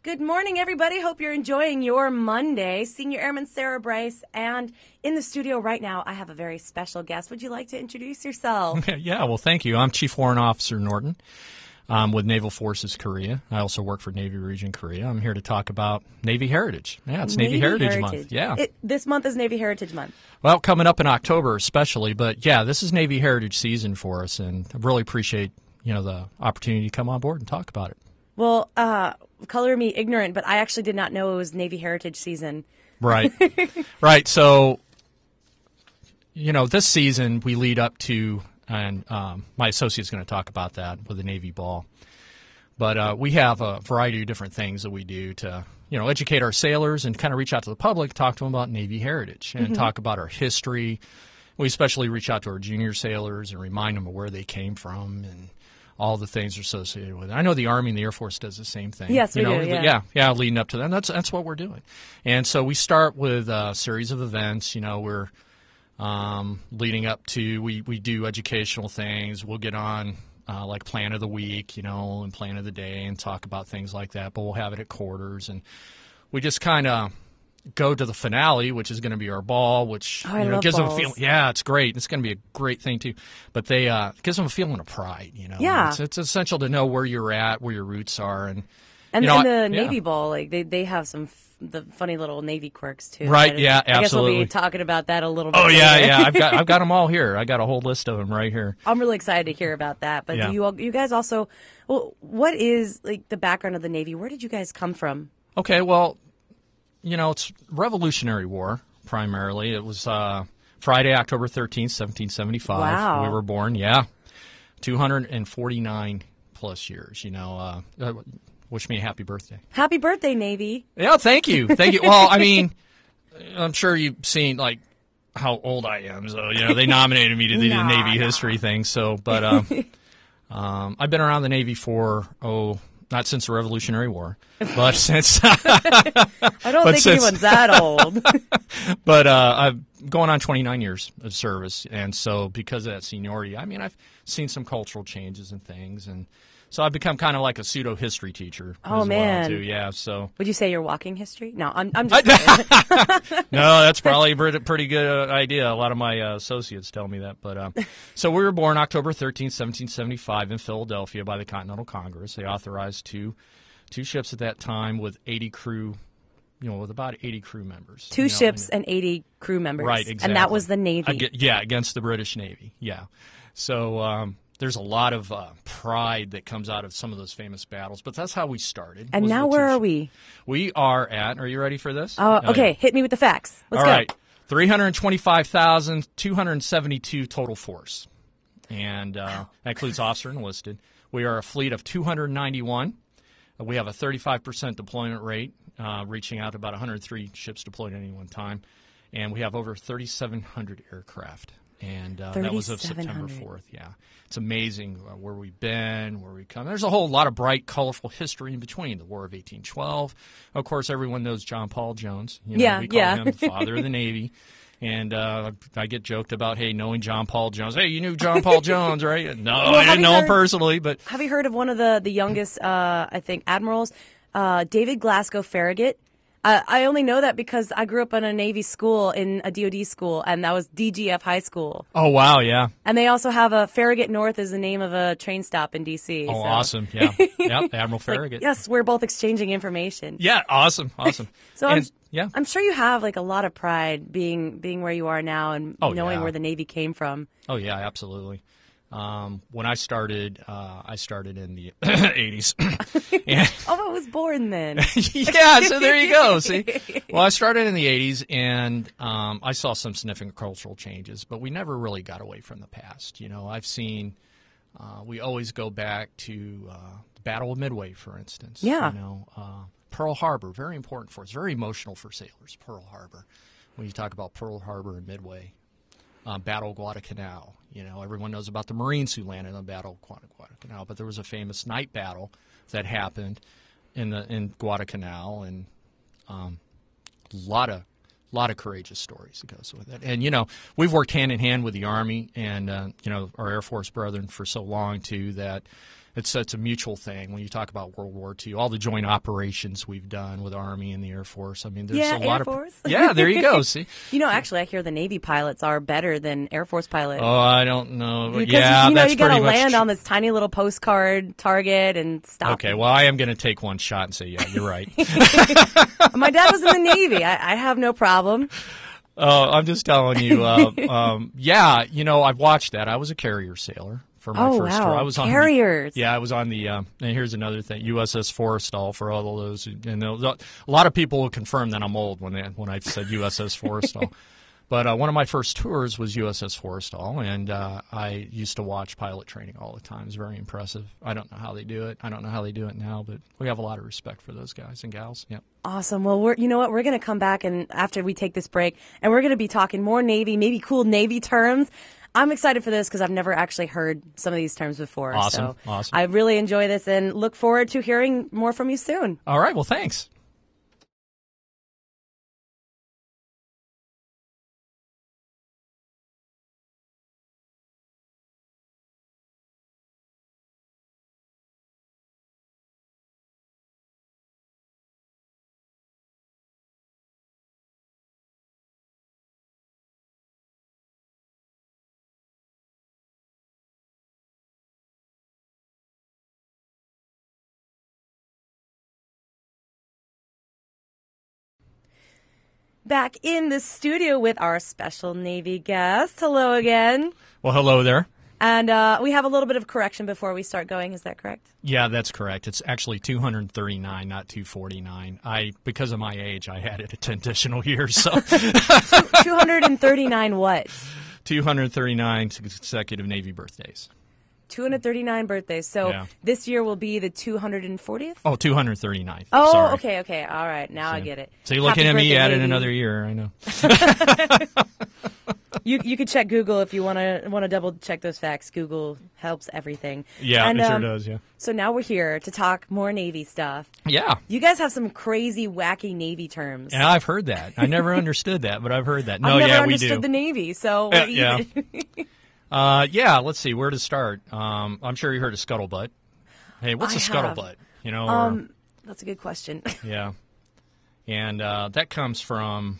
Good morning, everybody. Hope you're enjoying your Monday. Senior Airman Sarah Bryce, and in the studio right now, I have a very special guest. Would you like to introduce yourself? Yeah, well, thank you. I'm Chief Warrant Officer Norton with Naval Forces Korea. I also work for Navy Region Korea. I'm here to talk about Navy Heritage. Yeah, it's Navy Heritage Month. Yeah. This month is Navy Heritage Month. Well, coming up in October especially, but yeah, this is Navy Heritage season for us, and I really appreciate the opportunity to come on board and talk about it. Well, color me ignorant, but I actually did not know it was Navy Heritage season. Right. Right. So, this season we lead up to, and my associate's going to talk about that with the Navy Ball. But we have a variety of different things that we do to, educate our sailors and kind of reach out to the public, talk to them about Navy heritage and talk about our history. We especially reach out to our junior sailors and remind them of where they came from and all the things associated with it. I know the Army and the Air Force does the same thing. Yes, we do. Yeah, leading up to that. And that's what we're doing. And so we start with a series of events. We're leading up to, we do educational things. We'll get on like Plan of the Week, and Plan of the Day and talk about things like that. But we'll have it at quarters. And we just kind of go to the finale, which is going to be our ball, which gives them a feeling. Yeah, it's great. It's going to be a great thing too. But they gives them a feeling of pride. Yeah, it's essential to know where you're at, where your roots are, and the Navy Ball, like they have some the funny little Navy quirks too. Right? Yeah, absolutely. I guess we'll be talking about that a little bit. Oh later. yeah. I've got them all here. I got a whole list of them right here. I'm really excited to hear about that. But you guys also, what is like the background of the Navy? Where did you guys come from? Okay, well. It's Revolutionary War, primarily. It was Friday, October 13th, 1775. Wow. We were born, 249 plus years, wish me a happy birthday. Happy birthday, Navy. Yeah, thank you. Thank you. Well, I'm sure you've seen, how old I am. So, they nominated me to the Navy history thing. So, but I've been around the Navy for, not since the Revolutionary War, but since I don't think anyone's that old. But I'm going on 29 years of service, and so because of that seniority, I've seen some cultural changes and things, and so I've become kind of like a pseudo history teacher. Oh as man, well, too. Yeah. So would you say you're walking history? No, I'm just kidding. No, that's probably a pretty good idea. A lot of my associates tell me that. But so we were born October 13th, 1775 in Philadelphia by the Continental Congress. They authorized two ships at that time with 80 crew, with about 80 crew members. Two ships and 80 crew members. Right, exactly. And that was the Navy. Against the British Navy. Yeah. So there's a lot of pride that comes out of some of those famous battles, but that's how we started. And now where are we? We are at, are you ready for this? Okay, hit me with the facts. Let's go. All right, 325,272 total force, and that includes officer and enlisted. We are a fleet of 291. We have a 35% deployment rate, reaching out to about 103 ships deployed at any one time, and we have over 3,700 aircraft. And that was of September 4th, yeah. It's amazing where we've been, where we've come. There's a whole lot of bright, colorful history in between. The War of 1812. Of course, everyone knows John Paul Jones. We call him the father of the Navy. And I get joked about, hey, knowing John Paul Jones. Hey, you knew John Paul Jones, right? No, I didn't know him personally. But have you heard of one of the youngest, I think, admirals, David Glasgow Farragut? I only know that because I grew up in a Navy school, in a DoD school, and that was DGF High School. Oh, wow, yeah. And they also have a Farragut North is the name of a train stop in D.C. Oh, so. Awesome, yeah. Yep, Admiral Farragut. Yes, we're both exchanging information. Yeah, awesome. So I'm sure you have a lot of pride being where you are now and knowing where the Navy came from. Oh, yeah, absolutely. When I started in the 80s. I was born then. Yeah, so there you go. See, well, I started in the 80s, and I saw some significant cultural changes, but we never really got away from the past. I've seen we always go back to the Battle of Midway, for instance. Yeah. Pearl Harbor, very important for us, very emotional for sailors. Pearl Harbor, when you talk about Pearl Harbor and Midway. Battle of Guadalcanal. Everyone knows about the Marines who landed on Battle of Guadalcanal, but there was a famous night battle that happened in Guadalcanal, and a lot of courageous stories that goes with it. And we've worked hand in hand with the Army and our Air Force brethren for so long too that it's a mutual thing when you talk about World War II. All the joint operations we've done with the Army and the Air Force. I mean, there's a lot Air Force. Yeah, there you go. See, actually, I hear the Navy pilots are better than Air Force pilots. Oh, I don't know. Because, yeah, that's you got to pretty much land true. on this tiny little postcard target and stop. Okay, well, I am going to take one shot and say, yeah, you're right. My dad was in the Navy. I have no problem. I'm just telling you. Yeah, I've watched that. I was a carrier sailor for my first tour. I was carriers. I was on the. And here's another thing: USS Forrestal for all of those. And a lot of people will confirm that I'm old when I said USS Forrestal. But one of my first tours was USS Forrestal, and I used to watch pilot training all the time. It's very impressive. I don't know how they do it. I don't know how they do it now, but we have a lot of respect for those guys and gals. Yep. Awesome. Well, you know what? We're going to come back and after we take this break, and we're going to be talking more Navy, maybe cool Navy terms. I'm excited for this because I've never actually heard some of these terms before. Awesome. So Awesome. I really enjoy this and look forward to hearing more from you soon. All right. Well, thanks. Back in the studio with our special Navy guest. Hello again. Well, hello there. And we have a little bit of correction before we start going. Is that correct? Yeah, that's correct. It's actually 239, not 249. Because of my age, I had it at 10 additional years. So 239 what? 239 consecutive Navy birthdays. 239 birthdays. So this year will be the 240th? Oh, 239. Oh, Sorry. okay. All right. Now I get it. So you're looking Happy at me birthday, added Navy. another year. I know. You could check Google if you want to double check those facts. Google helps everything. Yeah, and, it sure does, yeah. So now we're here to talk more Navy stuff. Yeah. You guys have some crazy, wacky Navy terms. Yeah, I've heard that. I never understood that, but I've heard that. No, I've never we do. understood the Navy, so we're even. Yeah, let's see where to start. I'm sure you heard of scuttlebutt. Hey, what's a scuttlebutt? That's a good question. Yeah, and that comes from.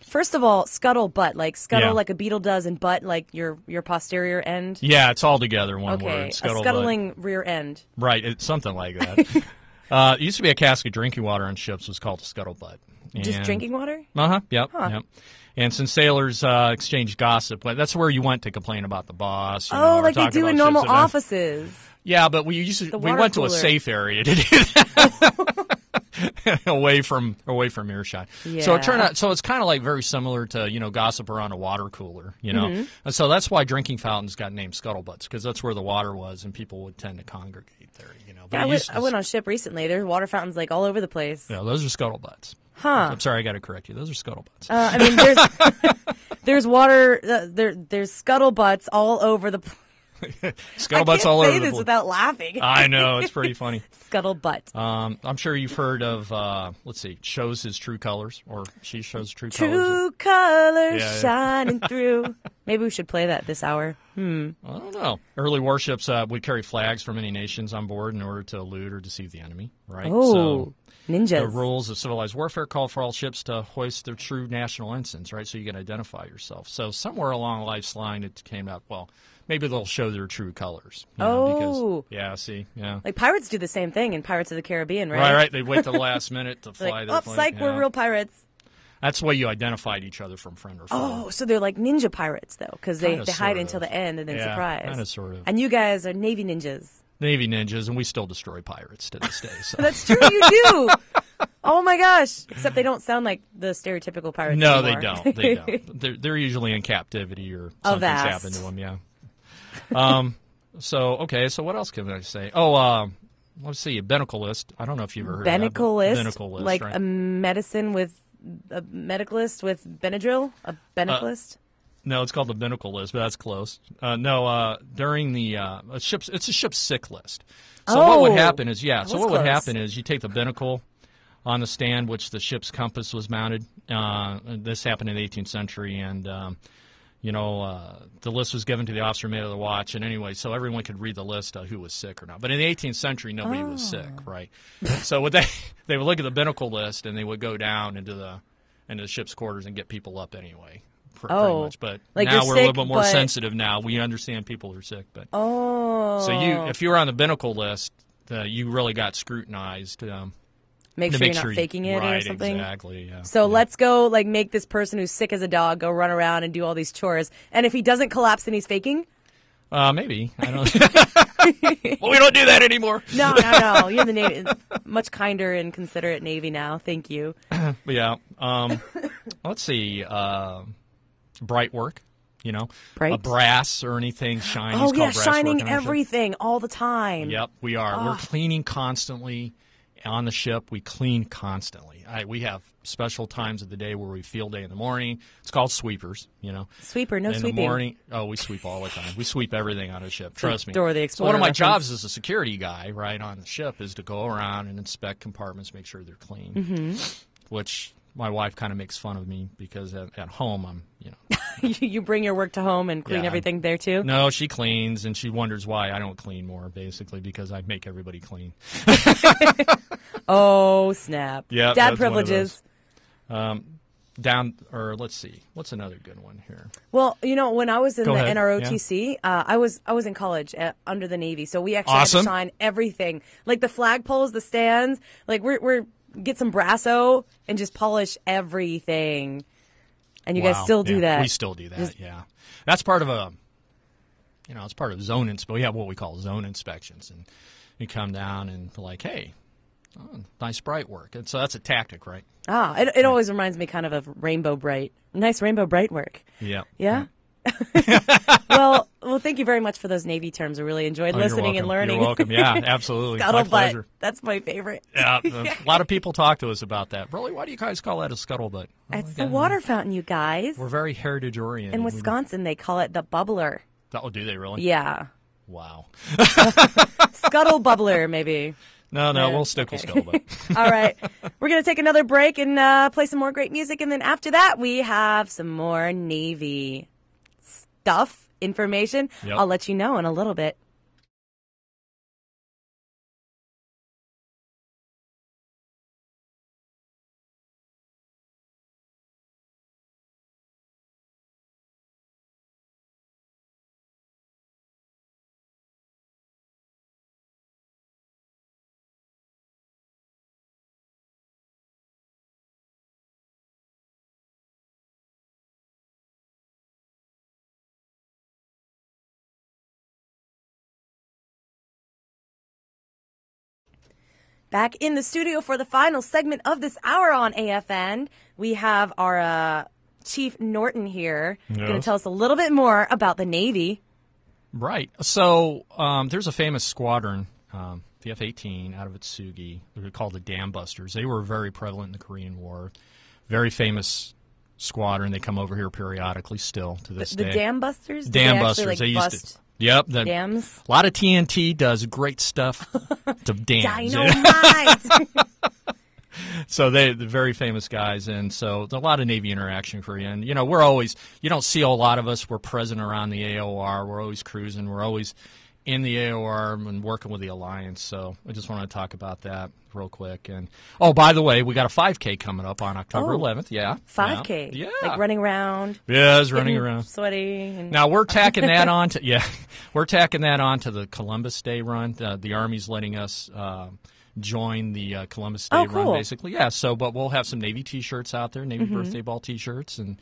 First of all, scuttlebutt, like scuttle like a beetle does, and butt like your posterior end. Yeah, it's all together one word. Okay, a scuttling rear end. Right, it's something like that. It used to be a cask of drinking water on ships was called a scuttlebutt. Just drinking water? Yep. And since sailors exchanged gossip, that's where you went to complain about the boss. Like they do in normal offices. Yeah, but we went to a safe area to do that. away from earshot. Yeah. So it turned out. So it's kind of like very similar to gossip around a water cooler. And so that's why drinking fountains got named scuttlebutts, because that's where the water was, and people would tend to congregate there. But I went on a ship recently. There's water fountains like all over the place. Yeah, those are scuttlebutts. Huh. I'm sorry, I got to correct you. Those are scuttlebutts. I mean, there's water. There's scuttlebutts all over the place. Scuttlebutts all over the place. I can't say this without laughing. I know, it's pretty funny. Scuttlebutt. I'm sure you've heard of, let's see, shows his true colors, or she shows true colors. True colors shining through. Maybe we should play that this hour. I don't know. Early warships would carry flags from many nations on board in order to elude or deceive the enemy, right? Oh, so ninjas. The rules of civilized warfare call for all ships to hoist their true national ensigns, right? So you can identify yourself. So somewhere along life's line, it came out, well, maybe they'll show their true colors. Because, like pirates do the same thing in Pirates of the Caribbean, right? Right. They wait till the last minute to fly like, the psych, we're real pirates. That's the way you identified each other from friend or foe. Oh, so they're like ninja pirates, though, because they hide until the end and then surprise. Kind of, sort of. And you guys are Navy ninjas. Navy ninjas, and we still destroy pirates to this day. So. That's true, you do. Oh my gosh! Except they don't sound like the stereotypical pirates. No, anymore. they don't. They're usually in captivity or something's happened to them. Yeah. So what else can I say? Let's see, a binnacle list. I don't know if you've ever heard of that. Binnacle list, like right? a medicalist with Benadryl, a binnacleist. No, it's called the binnacle list, but that's close. During the it's a ship's sick list. So what would happen is would happen is you take the binnacle on the stand, which the ship's compass was mounted. This happened in the 18th century, and the list was given to the officer made of the watch, and anyway, so everyone could read the list of who was sick or not. But in the 18th century, nobody was sick, right? So they would look at the binnacle list, and they would go down into the ship's quarters and get people up anyway, pretty much. But like now we're sick, a little bit more sensitive now. We understand people are sick, but so if you were on the binnacle list, you really got scrutinized. Make sure you're not faking it right, or something. Exactly. Yeah. So let's go, make this person who's sick as a dog go run around and do all these chores. And if he doesn't collapse, then he's faking. Maybe. I don't. Well, we don't do that anymore. No. You're the Navy, much kinder and considerate Navy now. Thank you. But yeah. Let's see. Bright work. Bright? A brass or anything shiny. Oh yeah, brass shining everything all the time. Yep, we are. We're cleaning constantly. On the ship, we clean constantly. We have special times of the day where we field day in the morning. It's called sweepers, Sweeper, no in sweeping. In the morning, we sweep all the time. We sweep everything on the ship, trust me. Throw the so one of my reference. jobs as a security guy, right, on the ship is to go around and inspect compartments, make sure they're clean, which my wife kind of makes fun of me because at home I'm, You bring your work to home and clean everything there too? No, she cleans, and she wonders why I don't clean more, basically, because I make everybody clean. Oh, snap. Yeah, Dad privileges. Let's see. What's another good one here? Well, when I was in Go the ahead. NROTC, I was in college under the Navy, so we actually had to shine everything. Like the flagpoles, the stands, we're get some Brasso and just polish everything. And you guys still do that? We still do that, yeah. That's part of it's part of zone inspection. We have what we call zone inspections. And you come down and like, hey, nice bright work. And so that's a tactic, right? It always reminds me kind of Rainbow Bright. Nice Rainbow Bright work. Yeah. Yeah? Well, thank you very much for those Navy terms. I really enjoyed listening and learning. You're welcome. Yeah, absolutely. My pleasure. That's my favorite. Yeah, a lot of people talk to us about that. Really, why do you guys call that a scuttlebutt? It's the water fountain, you guys. We're very heritage oriented. In Wisconsin, they call it the bubbler. Oh, do they really? Yeah. Wow. Scuttle bubbler, maybe. No, we'll stick with scuttlebutt. All right. We're going to take another break and play some more great music. And then after that, we have some more Navy stuff, information. Yep. I'll let you know in a little bit. Back in the studio for the final segment of this hour on AFN, we have our Chief Norton here. Yes. Going to tell us a little bit more about the Navy. Right. So there's a famous squadron, the F-18, out of Atsugi. They're called the Dam Busters. They were very prevalent in the Korean War. Very famous squadron. They come over here periodically still to this day. The Dam Busters? Dam Busters. They used to. Yep. Dams? A lot of TNT does great stuff to dams. Dynamite! So they're very famous guys, and so there's a lot of Navy interaction for you. And, we're always, you don't see a lot of us. We're present around the AOR. We're always cruising. We're always in the AOR and working with the Alliance. So I just want to talk about that real quick. And by the way, we got a 5K coming up on October 11th. Yeah. 5K? Yeah. Like running around? Yeah, it's running around. Sweaty. And now, we're tacking that on to, we're tacking that on to the Columbus Day run. The Army's letting us join the Columbus Day run, basically. Yeah, but we'll have some Navy T-shirts out there, Navy birthday ball T-shirts, and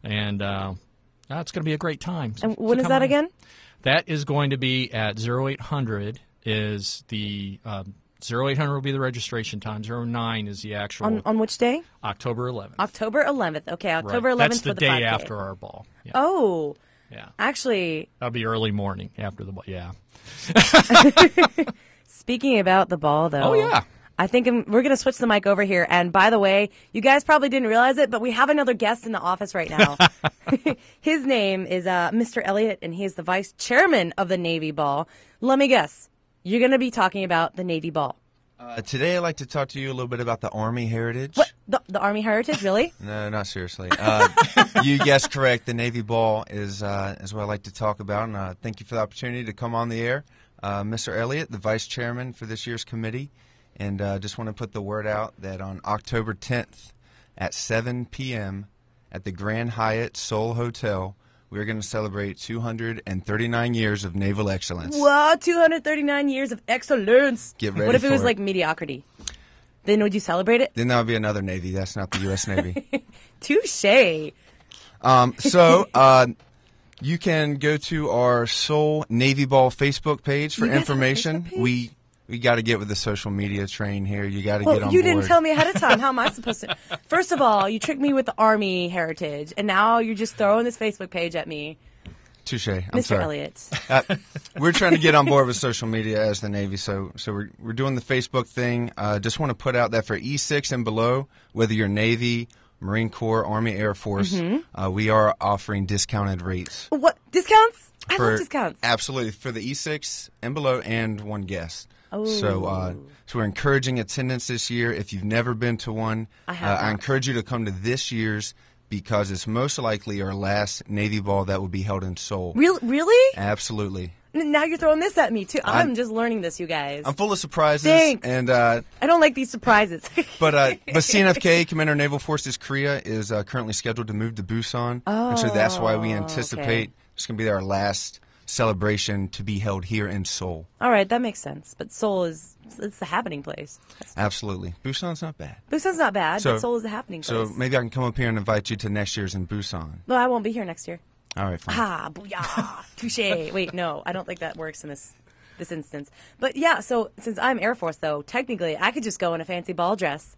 it's going to be a great time. And when is that again? That is going to be at 0800 is the 0800 will be the registration time. 09 is the actual. On which day? October 11th. October 11th. Okay, October 11th That's the for the day 5K. after our ball. Yeah. Oh. Yeah. Actually. That'll be early morning after the ball. Yeah. Speaking about the ball, though. Oh, yeah. I think we're going to switch the mic over here. And by the way, you guys probably didn't realize it, but we have another guest in the office right now. His name is Mr. Elliott, and he is the vice chairman of the Navy Ball. Let me guess. You're going to be talking about the Navy Ball. Today, I'd like to talk to you a little bit about the Army heritage. What? The Army heritage, really? No, not seriously. You guessed correct. The Navy Ball is what I'd like to talk about, and thank you for the opportunity to come on the air. Mr. Elliott, the Vice Chairman for this year's committee, and just want to put the word out that on October 10th at 7 p.m. at the Grand Hyatt Seoul Hotel, we're going to celebrate 239 years of naval excellence. Wow, 239 years of excellence. Get ready. What if it was like mediocrity? Then would you celebrate it? Then that would be another Navy. That's not the U.S. Navy. Touche. You can go to our Seoul Navy Ball Facebook page for information. We got to get with the social media train here. You got to get on board. You didn't tell me ahead of time. How am I supposed to? First of all, you tricked me with the Army heritage, and now you're just throwing this Facebook page at me. Touche. I'm Mr. sorry. Elliott. We're trying to get on board with social media as the Navy, so we're doing the Facebook thing. Just want to put out that for E6 and below, whether you're Navy, Marine Corps, Army, Air Force, we are offering discounted rates. What? Discounts? I love discounts. Absolutely. For the E6 and below and one guest. Oh. So we're encouraging attendance this year. If you've never been to one, I encourage you to come to this year's because it's most likely our last Navy Ball that will be held in Seoul. Really? Absolutely. Now you're throwing this at me, too. I'm just learning this, you guys. I'm full of surprises. Thanks. And, I don't like these surprises. but CNFK, Commander Naval Forces Korea, is currently scheduled to move to Busan. Oh, and so that's why we anticipate okay. it's going to be our last celebration to be held here in Seoul. All right, that makes sense. But Seoul it's the happening place. Absolutely. Busan's not bad. Busan's not bad, but Seoul is the happening place. So maybe I can come up here and invite you to next year's in Busan. No, I won't be here next year. All right, fine. Ah, booyah, touche. Wait, no, I don't think that works in this instance. But yeah, so since I'm Air Force, though, technically I could just go in a fancy ball dress.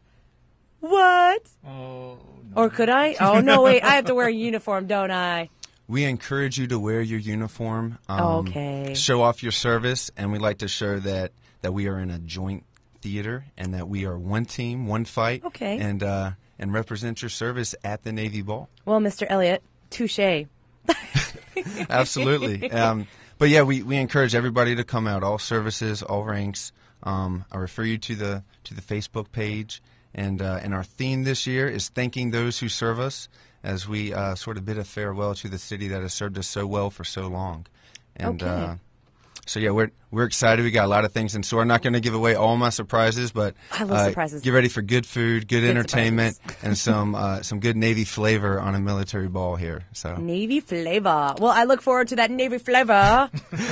What? Oh, no. Or could I? Oh, no, wait, I have to wear a uniform, don't I? We encourage you to wear your uniform. Okay. Show off your service, and we like to show that we are in a joint theater and that we are one team, one fight. Okay. And represent your service at the Navy Ball. Well, Mr. Elliott, touche. Absolutely. But yeah, we encourage everybody to come out, all services, all ranks. I refer you to the Facebook page, and our theme this year is thanking those who serve us, as we sort of bid a farewell to the city that has served us so well for so long. And okay. So yeah, we're excited. We got a lot of things in store. I'm not going to give away all my surprises, but I love surprises. Get ready for good food, good entertainment, and some good Navy flavor on a military ball here. So Navy flavor. Well, I look forward to that Navy flavor.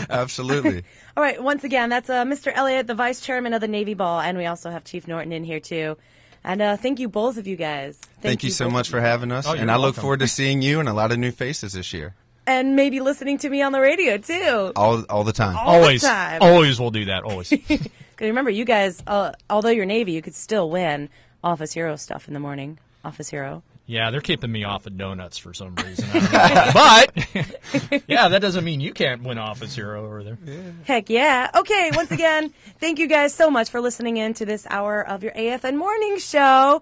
Absolutely. All right. Once again, that's Mr. Elliott, the Vice Chairman of the Navy Ball, and we also have Chief Norton in here too. And thank you, both of you guys. Thank you so much for having us, and I look forward to seeing you and a lot of new faces this year. And maybe listening to me on the radio, too. All the time. Always. The time. Always we'll do that, always. Because remember, you guys, although you're Navy, you could still win Office Hero stuff in the morning. Office Hero. Yeah, they're keeping me off of donuts for some reason. I don't know. But, yeah, that doesn't mean you can't win Office Hero over there. Yeah. Heck yeah. Okay, once again, thank you guys so much for listening in to this hour of your AFN morning show.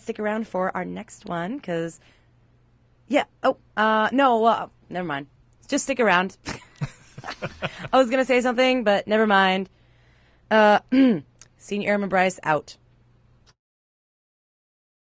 Stick around for our next one, because... Yeah. Never mind. Just stick around. I was going to say something, but never mind. Senior Airman Bryce out.